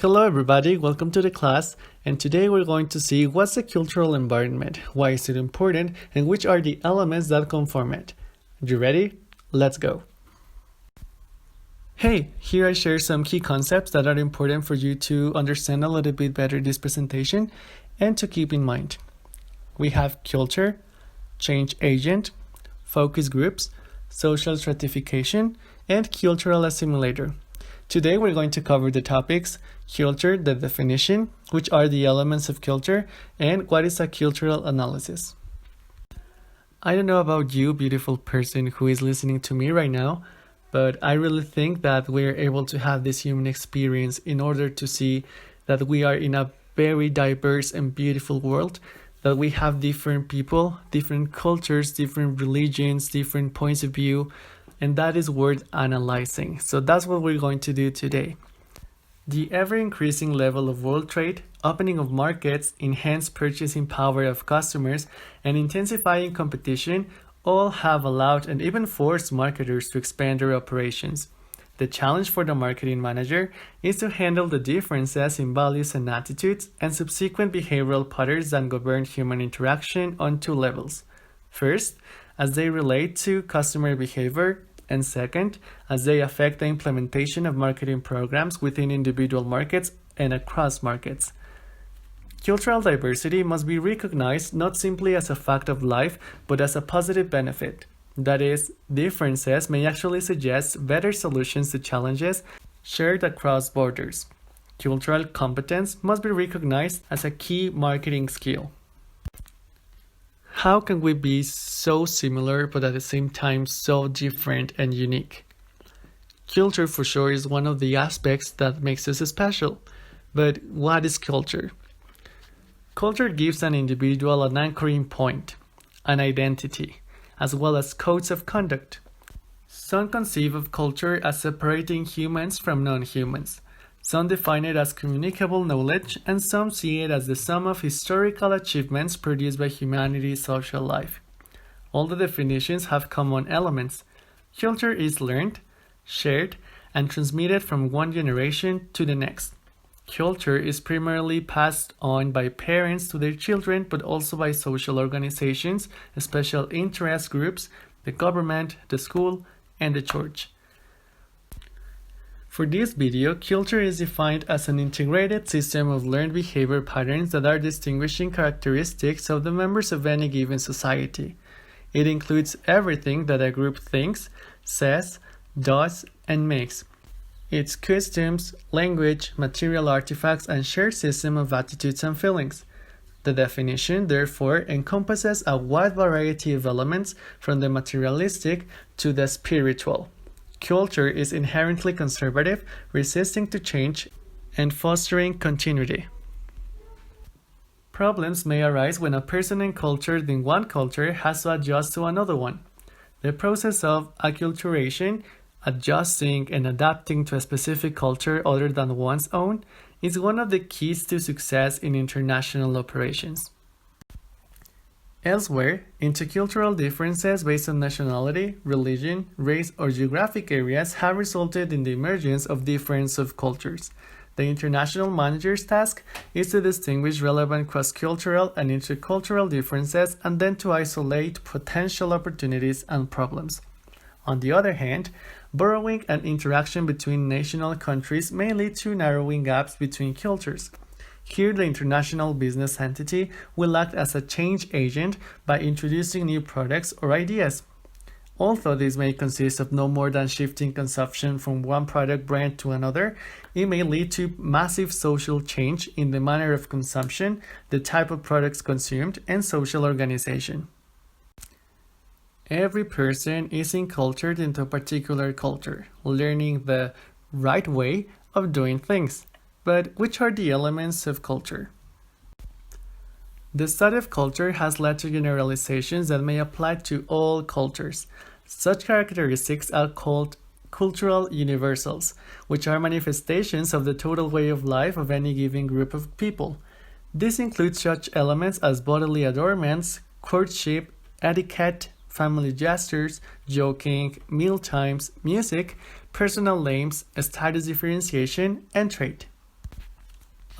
Hello everybody, welcome to the class, and today we're going to see what's the cultural environment, why is it important, and which are the elements that conform it. You ready? Let's go. Hey, here I share some key concepts that are important for you to understand a little bit better this presentation and to keep in mind. We have culture, change agent, focus groups, social stratification, and cultural assimilator. Today we're going to cover the topics culture, the definition, which are the elements of culture, and what is a cultural analysis. I don't know about you, beautiful person who is listening to me right now, but I really think that we're able to have this human experience in order to see that we are in a very diverse and beautiful world, that we have different people, different cultures, different religions, different points of view, and that is worth analyzing. So that's what we're going to do today. The ever-increasing level of world trade, opening of markets, enhanced purchasing power of customers, and intensifying competition all have allowed and even forced marketers to expand their operations. The challenge for the marketing manager is to handle the differences in values and attitudes and subsequent behavioral patterns that govern human interaction on two levels. First, as they relate to customer behavior, and second, as they affect the implementation of marketing programs within individual markets and across markets. Cultural diversity must be recognized not simply as a fact of life, but as a positive benefit. That is, differences may actually suggest better solutions to challenges shared across borders. Cultural competence must be recognized as a key marketing skill. How can we be so similar but at the same time so different and unique? Culture for sure is one of the aspects that makes us special. But what is culture? Culture gives an individual an anchoring point, an identity, as well as codes of conduct. Some conceive of culture as separating humans from non-humans. Some define it as communicable knowledge, and some see it as the sum of historical achievements produced by humanity's social life. All the definitions have common elements. Culture is learned, shared, and transmitted from one generation to the next. Culture is primarily passed on by parents to their children, but also by social organizations, special interest groups, the government, the school, and the church. For this video, culture is defined as an integrated system of learned behavior patterns that are distinguishing characteristics of the members of any given society. It includes everything that a group thinks, says, does, and makes. Its customs, language, material artifacts, and shared system of attitudes and feelings. The definition, therefore, encompasses a wide variety of elements from the materialistic to the spiritual. Culture is inherently conservative, resisting to change, and fostering continuity. Problems may arise when a person encultured in one culture has to adjust to another one. The process of acculturation, adjusting and adapting to a specific culture other than one's own, is one of the keys to success in international operations. Elsewhere, intercultural differences based on nationality, religion, race, or geographic areas have resulted in the emergence of different subcultures. The international manager's task is to distinguish relevant cross-cultural and intercultural differences and then to isolate potential opportunities and problems. On the other hand, borrowing and interaction between national countries may lead to narrowing gaps between cultures. Here, the international business entity will act as a change agent by introducing new products or ideas. Although this may consist of no more than shifting consumption from one product brand to another, it may lead to massive social change in the manner of consumption, the type of products consumed, and social organization. Every person is encultured into a particular culture, learning the right way of doing things. But which are the elements of culture? The study of culture has led to generalizations that may apply to all cultures. Such characteristics are called cultural universals, which are manifestations of the total way of life of any given group of people. This includes such elements as bodily adornments, courtship, etiquette, family gestures, joking, meal times, music, personal names, status differentiation, and trade.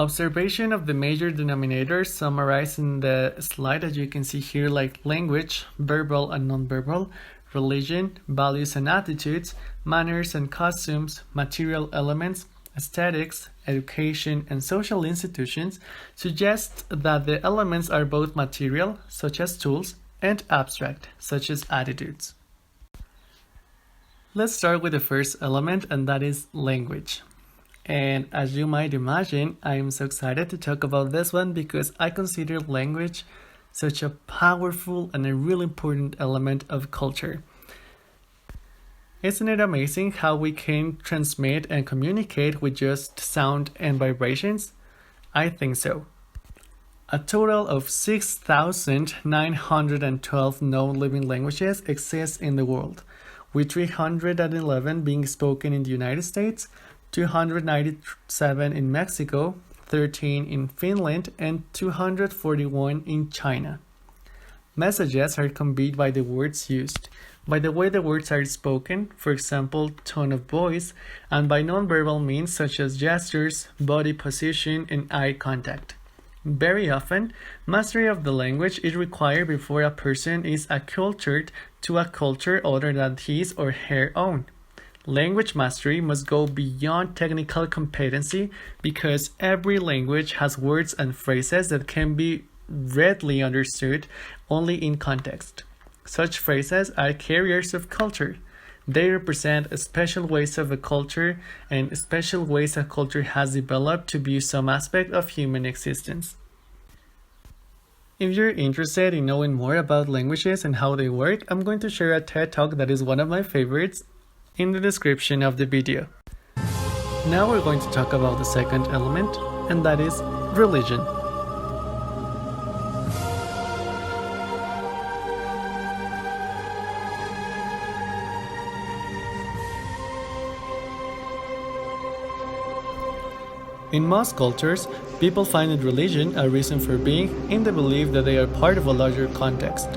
Observation of the major denominators summarized in the slide, as you can see here, like language, verbal and nonverbal, religion, values and attitudes, manners and costumes, material elements, aesthetics, education, and social institutions, suggest that the elements are both material, such as tools, and abstract, such as attitudes. Let's start with the first element, and that is language. And as you might imagine, I am so excited to talk about this one because I consider language such a powerful and a really important element of culture. Isn't it amazing how we can transmit and communicate with just sound and vibrations? I think so. A total of 6,912 known living languages exist in the world, with 311 being spoken in the United States, 297 in Mexico, 13 in Finland, and 241 in China. Messages are conveyed by the words used, by the way the words are spoken, for example, tone of voice, and by nonverbal means such as gestures, body position, and eye contact. Very often, mastery of the language is required before a person is acculturated to a culture other than his or her own. Language mastery must go beyond technical competency because every language has words and phrases that can be readily understood only in context. Such phrases are carriers of culture. They represent special ways of a culture and special ways a culture has developed to view some aspect of human existence. If you're interested in knowing more about languages and how they work, I'm going to share a TED Talk that is one of my favorites in the description of the video. Now we're going to talk about the second element, and that is religion. In most cultures, people find religion a reason for being in the belief that they are part of a larger context.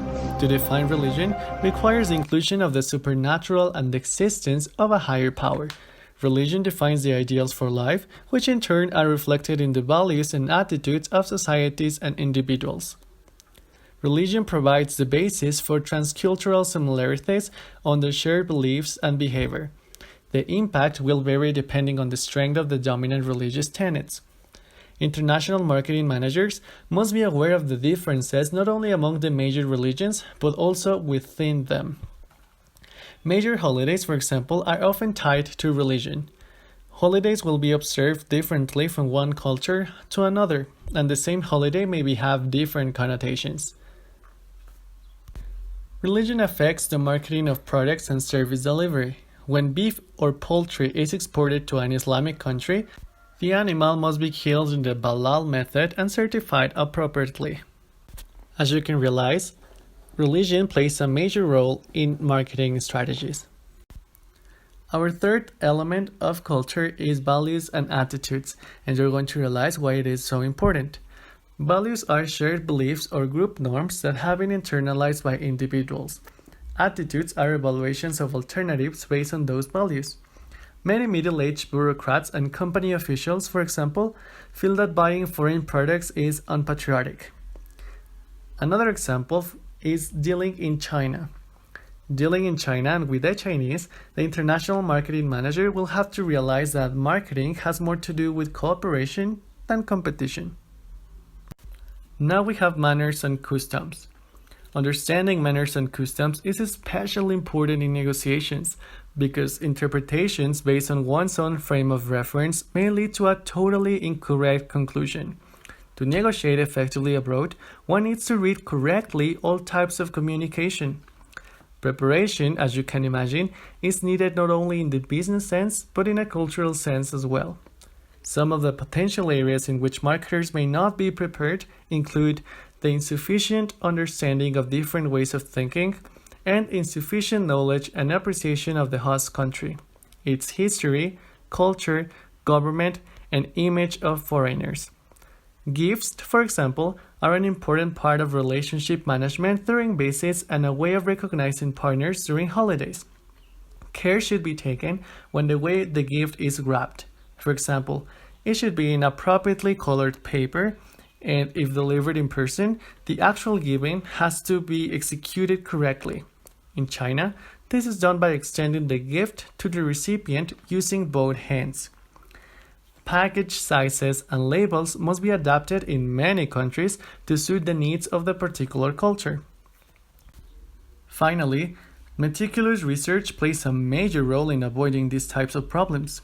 To define religion requires the inclusion of the supernatural and the existence of a higher power. Religion defines the ideals for life, which in turn are reflected in the values and attitudes of societies and individuals. Religion provides the basis for transcultural similarities on the shared beliefs and behavior. The impact will vary depending on the strength of the dominant religious tenets. International marketing managers must be aware of the differences not only among the major religions, but also within them. Major holidays, for example, are often tied to religion. Holidays will be observed differently from one culture to another, and the same holiday may have different connotations. Religion affects the marketing of products and service delivery. When beef or poultry is exported to an Islamic country, the animal must be killed in the halal method and certified appropriately. As you can realize, religion plays a major role in marketing strategies. Our third element of culture is values and attitudes, and you're going to realize why it is so important. Values are shared beliefs or group norms that have been internalized by individuals. Attitudes are evaluations of alternatives based on those values. Many middle-aged bureaucrats and company officials, for example, feel that buying foreign products is unpatriotic. Another example is dealing in China. Dealing in China and with the Chinese, the international marketing manager will have to realize that marketing has more to do with cooperation than competition. Now we have manners and customs. Understanding manners and customs is especially important in negotiations because interpretations based on one's own frame of reference may lead to a totally incorrect conclusion. To negotiate effectively abroad, one needs to read correctly all types of communication. Preparation, as you can imagine, is needed not only in the business sense, but in a cultural sense as well. Some of the potential areas in which marketers may not be prepared include the insufficient understanding of different ways of thinking, and insufficient knowledge and appreciation of the host country, its history, culture, government, and image of foreigners. Gifts, for example, are an important part of relationship management during visits and a way of recognizing partners during holidays. Care should be taken when the way the gift is wrapped. For example, it should be in appropriately colored paper, and if delivered in person, the actual giving has to be executed correctly. In China, this is done by extending the gift to the recipient using both hands. Package sizes and labels must be adapted in many countries to suit the needs of the particular culture. Finally, meticulous research plays a major role in avoiding these types of problems.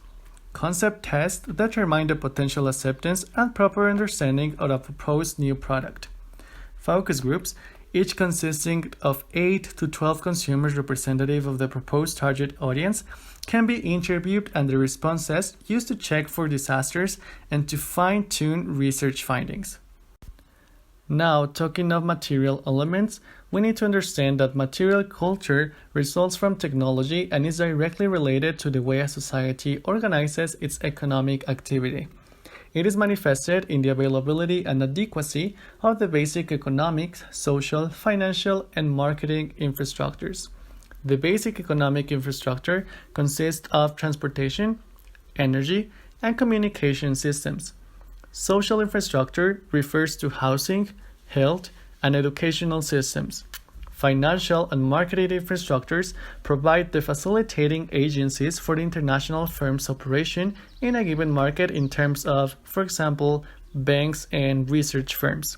Concept tests determine the potential acceptance and proper understanding of a proposed new product. Focus groups, each consisting of 8 to 12 consumers representative of the proposed target audience, can be interviewed and the responses used to check for disasters and to fine-tune research findings. Now, talking of material elements, we need to understand that material culture results from technology and is directly related to the way a society organizes its economic activity. It is manifested in the availability and adequacy of the basic economic, social, financial, and marketing infrastructures. The basic economic infrastructure consists of transportation, energy, and communication systems. Social infrastructure refers to housing, health, and educational systems. Financial and marketing infrastructures provide the facilitating agencies for the international firm's operation in a given market in terms of, for example, banks and research firms.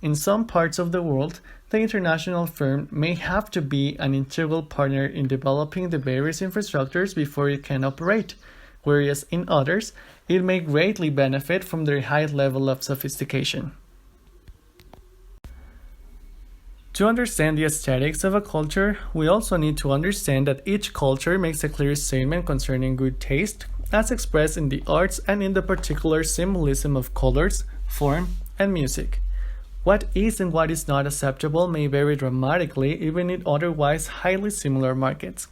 In some parts of the world, the international firm may have to be an integral partner in developing the various infrastructures before it can operate, whereas in others, it may greatly benefit from their high level of sophistication. To understand the aesthetics of a culture, we also need to understand that each culture makes a clear statement concerning good taste, as expressed in the arts and in the particular symbolism of colors, form, and music. What is and what is not acceptable may vary dramatically even in otherwise highly similar markets.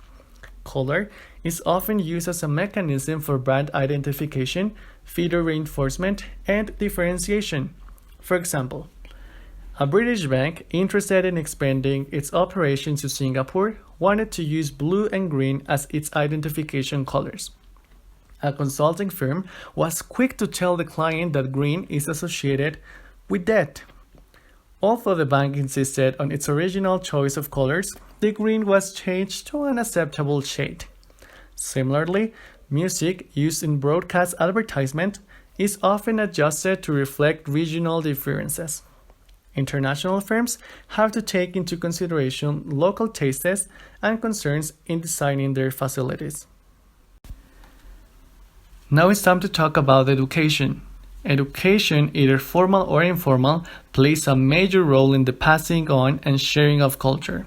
Color is often used as a mechanism for brand identification, feature reinforcement, and differentiation. For example, a British bank interested in expanding its operations to Singapore wanted to use blue and green as its identification colors. A consulting firm was quick to tell the client that green is associated with debt. Although the bank insisted on its original choice of colors, the green was changed to an acceptable shade. Similarly, music used in broadcast advertisement is often adjusted to reflect regional differences. International firms have to take into consideration local tastes and concerns in designing their facilities. Now it's time to talk about education. Education, either formal or informal, plays a major role in the passing on and sharing of culture.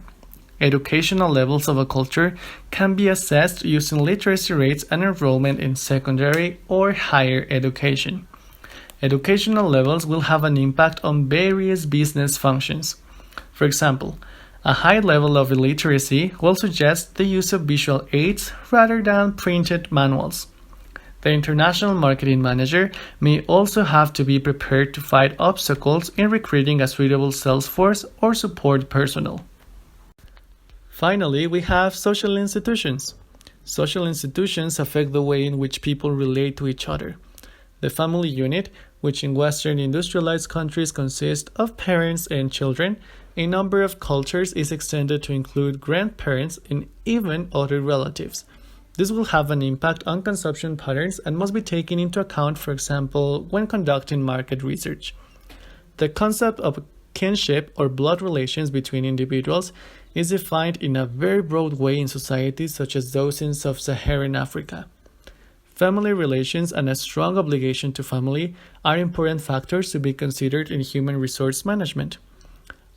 Educational levels of a culture can be assessed using literacy rates and enrollment in secondary or higher education. Educational levels will have an impact on various business functions. For example, a high level of illiteracy will suggest the use of visual aids rather than printed manuals. The international marketing manager may also have to be prepared to fight obstacles in recruiting a suitable sales force or support personnel. Finally, we have social institutions. Social institutions affect the way in which people relate to each other. The family unit, which in Western industrialized countries consists of parents and children, a number of cultures is extended to include grandparents and even other relatives. This will have an impact on consumption patterns and must be taken into account, for example, when conducting market research. The concept of kinship or blood relations between individuals is defined in a very broad way in societies such as those in sub-Saharan Africa. Family relations and a strong obligation to family are important factors to be considered in human resource management.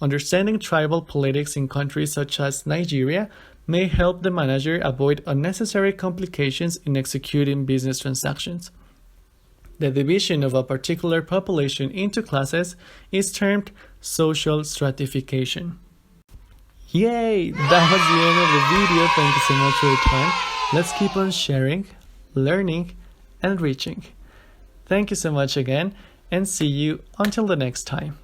Understanding tribal politics in countries such as Nigeria may help the manager avoid unnecessary complications in executing business transactions. The division of a particular population into classes is termed social stratification. Yay! That was the end of the video. Thank you so much for your time. Let's keep on sharing, learning, and reaching. Thank you so much again, and see you until the next time.